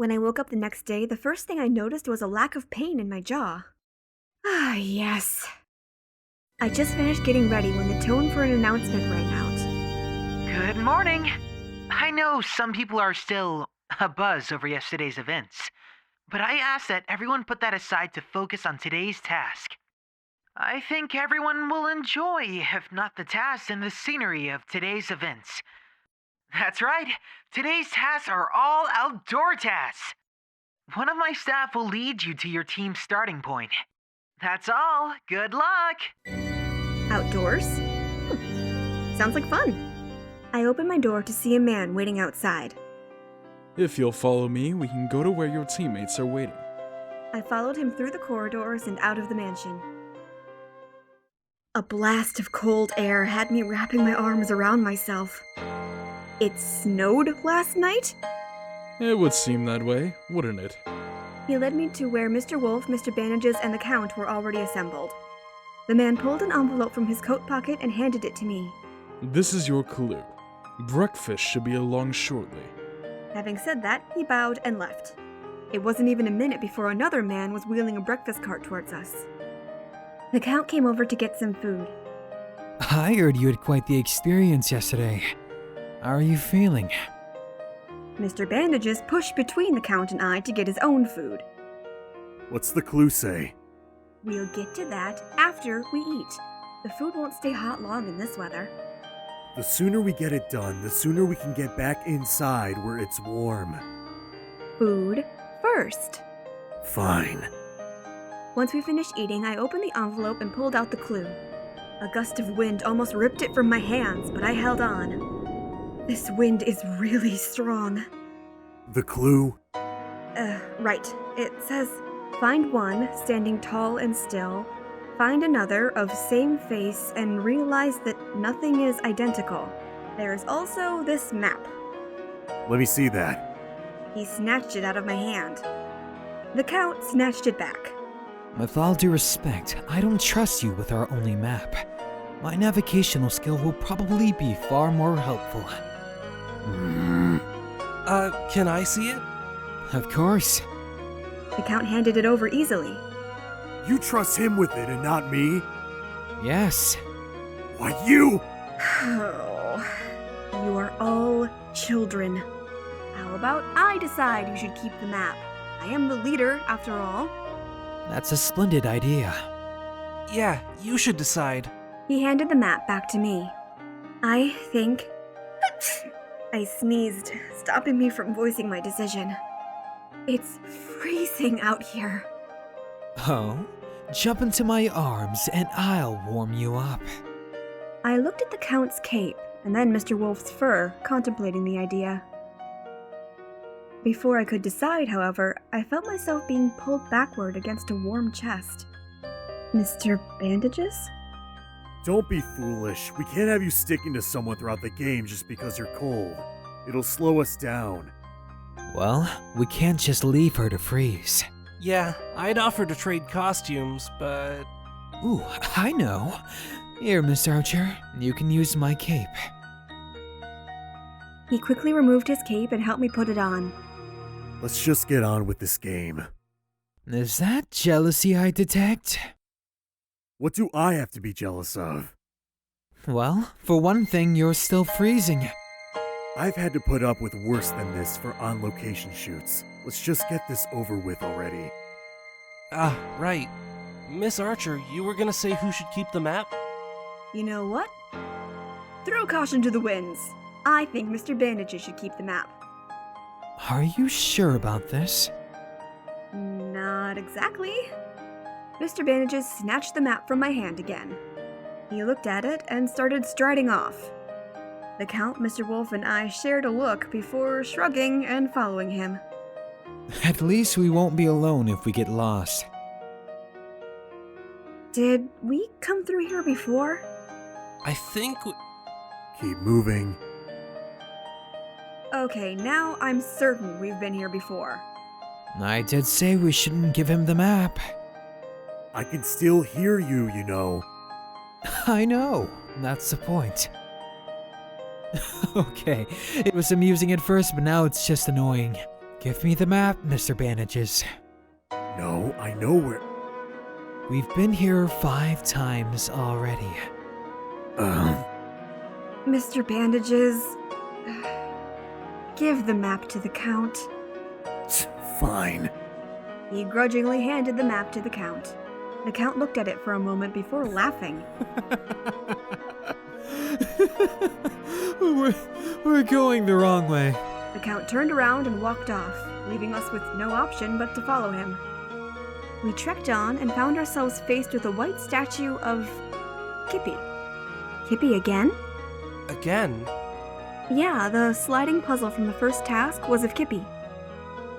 When I woke up the next day, the first thing I noticed was a lack of pain in my jaw. Ah, yes. I just finished getting ready when the tone for an announcement rang out. Good morning. I know some people are still abuzz over yesterday's events, but I ask that everyone put that aside to focus on today's task. I think everyone will enjoy, if not the task, and the scenery of today's events. That's right, today's tasks are all outdoor tasks. One of my staff will lead you to your team's starting point. That's all. Good luck! Outdoors? Sounds like fun. I opened my door to see a man waiting outside. If you'll follow me, we can go to where your teammates are waiting. I followed him through the corridors and out of the mansion. A blast of cold air had me wrapping my arms around myself. It snowed last night? It would seem that way, wouldn't it? He led me to where Mr. Wolf, Mr. Bandages, and the Count were already assembled. The man pulled an envelope from his coat pocket and handed it to me. This is your clue. Breakfast should be along shortly. Having said that, he bowed and left. It wasn't even a minute before another man was wheeling a breakfast cart towards us. The Count came over to get some food. I heard you had quite the experience yesterday. How are you feeling? Mr. Bandages pushed between the Count and I to get his own food. What's the clue say? We'll get to that after we eat. The food won't stay hot long in this weather. The sooner we get it done, the sooner we can get back inside where it's warm. Food first. Fine. Once we finished eating, I opened the envelope and pulled out the clue. A gust of wind almost ripped it from my hands, but I held on. This wind is really strong. The clue? Right. It says, find one standing tall and still, find another of same face, and realize that nothing is identical. There is also this map. Let me see that. He snatched it out of my hand. The Count snatched it back. With all due respect, I don't trust you with our only map. My navigational skill will probably be far more helpful. Can I see it? Of course. The Count handed it over easily. You trust him with it and not me? Yes. Why, you! Oh, you are all children. How about I decide who should keep the map? I am the leader, after all. That's a splendid idea. Yeah, you should decide. He handed the map back to me. I think... I sneezed, stopping me from voicing my decision. It's freezing out here. Oh? Jump into my arms and I'll warm you up. I looked at the Count's cape, and then Mr. Wolf's fur, contemplating the idea. Before I could decide, however, I felt myself being pulled backward against a warm chest. Mr. Bandages? Don't be foolish. We can't have you sticking to someone throughout the game just because you're cold. It'll slow us down. Well, we can't just leave her to freeze. Yeah, I'd offer to trade costumes, but... Ooh, I know. Here, Miss Archer, you can use my cape. He quickly removed his cape and helped me put it on. Let's just get on with this game. Is that jealousy I detect? What do I have to be jealous of? Well, for one thing, you're still freezing. I've had to put up with worse than this for on-location shoots. Let's just get this over with already. Ah, right. Miss Archer, you were gonna say who should keep the map? You know what? Throw caution to the winds. I think Mr. Bandages should keep the map. Are you sure about this? Not exactly. Mr. Bandages snatched the map from my hand again. He looked at it and started striding off. The Count, Mr. Wolf, and I shared a look before shrugging and following him. At least we won't be alone if we get lost. Did we come through here before? I think... Keep moving. Okay, now I'm certain we've been here before. I did say we shouldn't give him the map. I can still hear you, you know. I know. That's the point. Okay, it was amusing at first, but now it's just annoying. Give me the map, Mr. Bandages. No, I know where. We've been here 5 times already. Mr. Bandages, give the map to the Count. Fine. He grudgingly handed the map to the Count. The Count looked at it for a moment before laughing. We're going the wrong way. The Count turned around and walked off, leaving us with no option but to follow him. We trekked on and found ourselves faced with a white statue of Kippy. Kippy again? Again? Yeah, the sliding puzzle from the first task was of Kippy.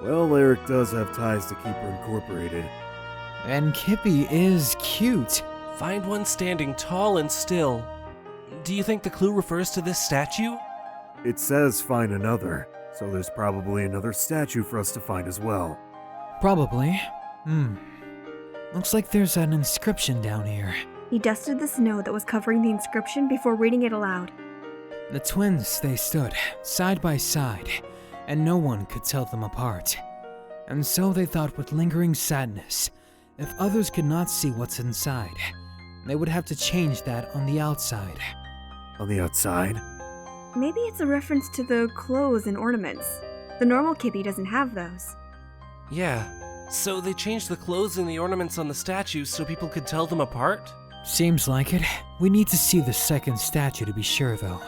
Well, Erik does have ties to keep her incorporated. And Kippy is cute. Find one standing tall and still. Do you think the clue refers to this statue? It says find another, so there's probably another statue for us to find as well. Probably. Looks like there's an inscription down here. He dusted the snow that was covering the inscription before reading it aloud. The twins, they stood, side by side, and no one could tell them apart. And so they thought with lingering sadness, if others could not see what's inside, they would have to change that on the outside. On the outside? Maybe it's a reference to the clothes and ornaments. The normal Kippy doesn't have those. Yeah. So they changed the clothes and the ornaments on the statues so people could tell them apart? Seems like it. We need to see the second statue to be sure, though.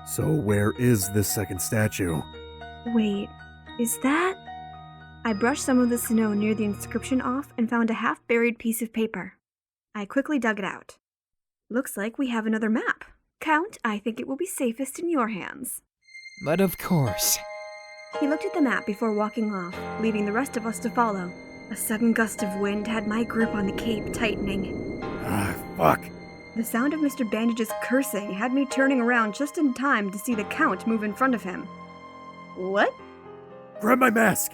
So where is this second statue? Wait, is that? I brushed some of the snow near the inscription off and found a half-buried piece of paper. I quickly dug it out. Looks like we have another map. Count, I think it will be safest in your hands. But of course. He looked at the map before walking off, leaving the rest of us to follow. A sudden gust of wind had my grip on the cape tightening. Fuck. The sound of Mr. Bandage's cursing had me turning around just in time to see the Count move in front of him. What? Grab my mask!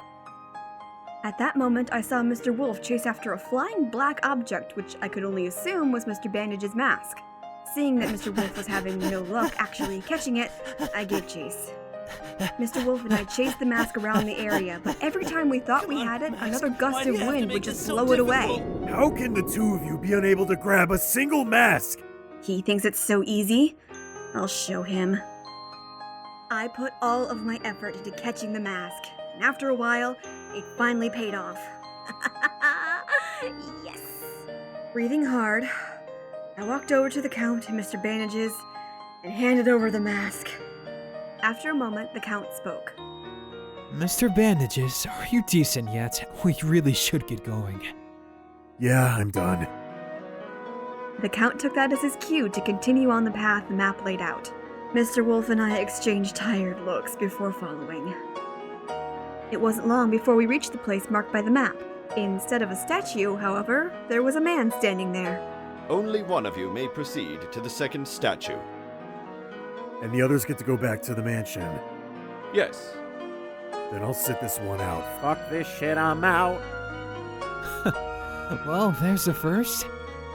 At that moment, I saw Mr. Wolf chase after a flying black object, which I could only assume was Mr. Bandage's mask. Seeing that Mr. Wolf was having no luck actually catching it, I gave chase. Mr. Wolf and I chased the mask around the area, but every time we thought we had it, another gust of wind would just blow it away. How can the two of you be unable to grab a single mask? He thinks it's so easy. I'll show him. I put all of my effort into catching the mask, and after a while, it finally paid off. Yes! Breathing hard, I walked over to the Count and Mr. Bandages and handed over the mask. After a moment, the Count spoke. Mr. Bandages, are you decent yet? We really should get going. Yeah, I'm done. The Count took that as his cue to continue on the path the map laid out. Mr. Wolf and I exchanged tired looks before following. It wasn't long before we reached the place marked by the map. Instead of a statue, however, there was a man standing there. Only one of you may proceed to the second statue. And the others get to go back to the mansion. Yes. Then I'll sit this one out. Fuck this shit, I'm out. Well, there's the first.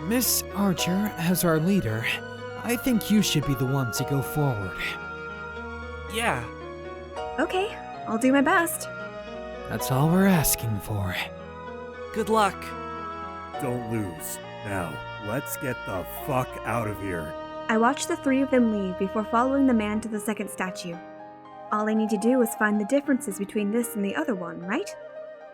Miss Archer, as our leader, I think you should be the one to go forward. Yeah. Okay, I'll do my best. That's all we're asking for. Good luck. Don't lose. Now, let's get the fuck out of here. I watched the three of them leave before following the man to the second statue. All I need to do is find the differences between this and the other one, right?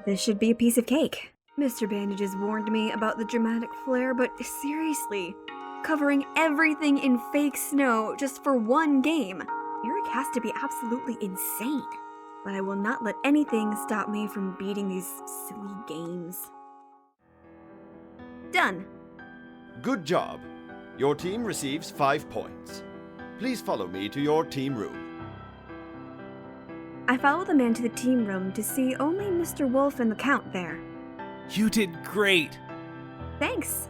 This should be a piece of cake. Mr. Bandages warned me about the dramatic flair, but seriously, covering everything in fake snow just for one game. Erik has to be absolutely insane. But I will not let anything stop me from beating these silly games. Done. Good job. Your team receives 5 points. Please follow me to your team room. I followed the man to the team room to see only Mr. Wolf and the Count there. You did great. Thanks.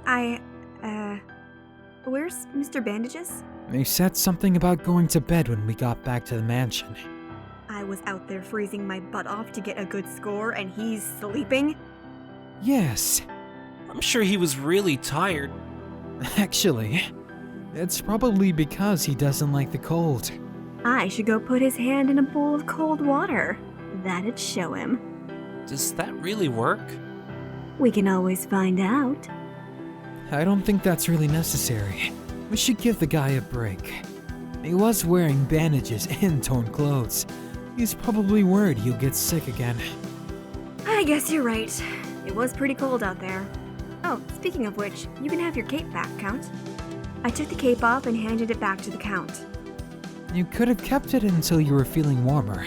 Where's Mr. Bandages? They said something about going to bed when we got back to the mansion. I was out there freezing my butt off to get a good score, and he's sleeping? Yes. I'm sure he was really tired. Actually, it's probably because he doesn't like the cold. I should go put his hand in a bowl of cold water. That'd show him. Does that really work? We can always find out. I don't think that's really necessary. We should give the guy a break. He was wearing bandages and torn clothes. He's probably worried he'll get sick again. I guess you're right. It was pretty cold out there. Oh, speaking of which, you can have your cape back, Count. I took the cape off and handed it back to the Count. You could have kept it until you were feeling warmer.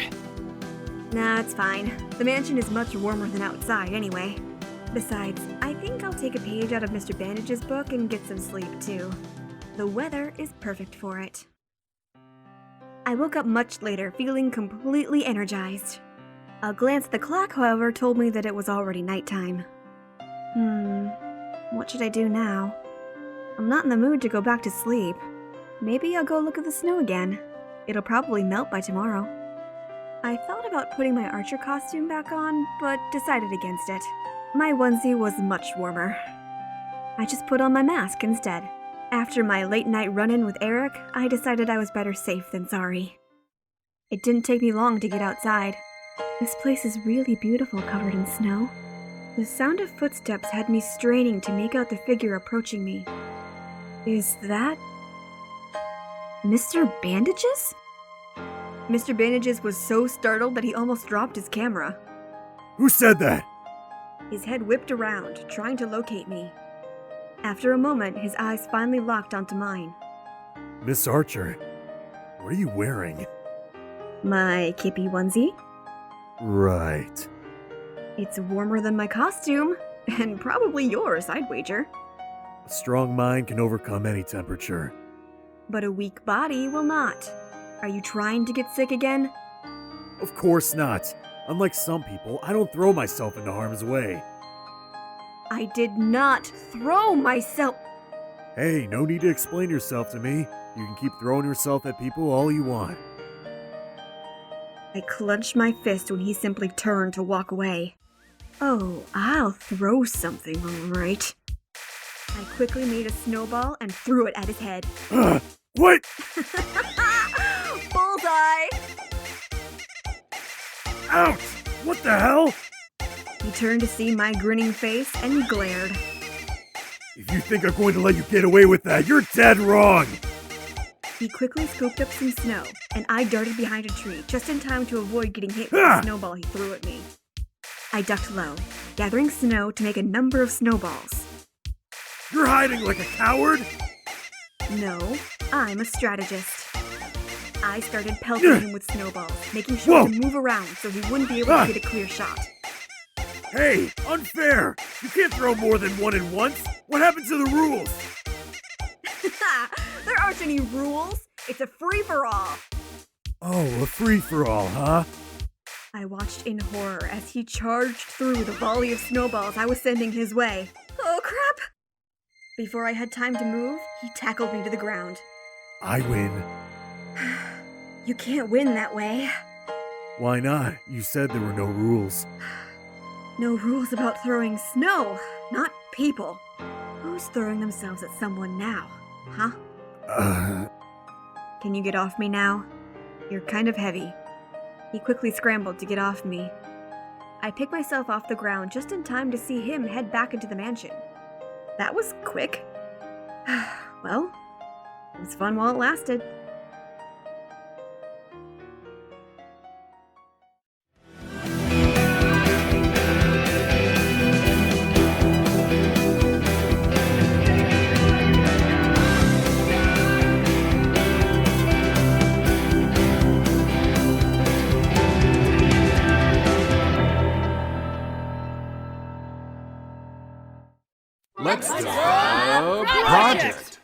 Nah, it's fine. The mansion is much warmer than outside anyway. Besides, I think I'll take a page out of Mr. Bandage's book and get some sleep too. The weather is perfect for it. I woke up much later, feeling completely energized. A glance at the clock, however, told me that it was already nighttime. What should I do now? I'm not in the mood to go back to sleep. Maybe I'll go look at the snow again. It'll probably melt by tomorrow. I thought about putting my archer costume back on, but decided against it. My onesie was much warmer. I just put on my mask instead. After my late-night run-in with Erik, I decided I was better safe than sorry. It didn't take me long to get outside. This place is really beautiful covered in snow. The sound of footsteps had me straining to make out the figure approaching me. Is that Mr. Bandages? Mr. Bandages was so startled that he almost dropped his camera. Who said that? His head whipped around, trying to locate me. After a moment, his eyes finally locked onto mine. Miss Archer, what are you wearing? My Kippy onesie? Right. It's warmer than my costume, and probably yours, I'd wager. A strong mind can overcome any temperature. But a weak body will not. Are you trying to get sick again? Of course not. Unlike some people, I don't throw myself into harm's way. I did not throw myself. Hey, no need to explain yourself to me. You can keep throwing yourself at people all you want. I clenched my fist when he simply turned to walk away. Oh, I'll throw something, all right. I quickly made a snowball and threw it at his head. What? Bullseye! Ouch! What the hell? He turned to see my grinning face and glared. If you think I'm going to let you get away with that, you're dead wrong! He quickly scooped up some snow, and I darted behind a tree just in time to avoid getting hit with the snowball he threw at me. I ducked low, gathering snow to make a number of snowballs. You're hiding like a coward? No, I'm a strategist. I started pelting him with snowballs, making sure to move around so he wouldn't be able to get a clear shot. Hey, unfair! You can't throw more than one at once! What happened to the rules? There aren't any rules. It's a free-for-all. Oh, a free-for-all, huh? I watched in horror as he charged through the volley of snowballs I was sending his way. Oh, crap! Before I had time to move, he tackled me to the ground. I win. You can't win that way. Why not? You said there were no rules. No rules about throwing snow, not people. Who's throwing themselves at someone now, huh? Can you get off me now? You're kind of heavy. He quickly scrambled to get off me. I picked myself off the ground just in time to see him head back into the mansion. That was quick. Well, it was fun while it lasted. Let's project.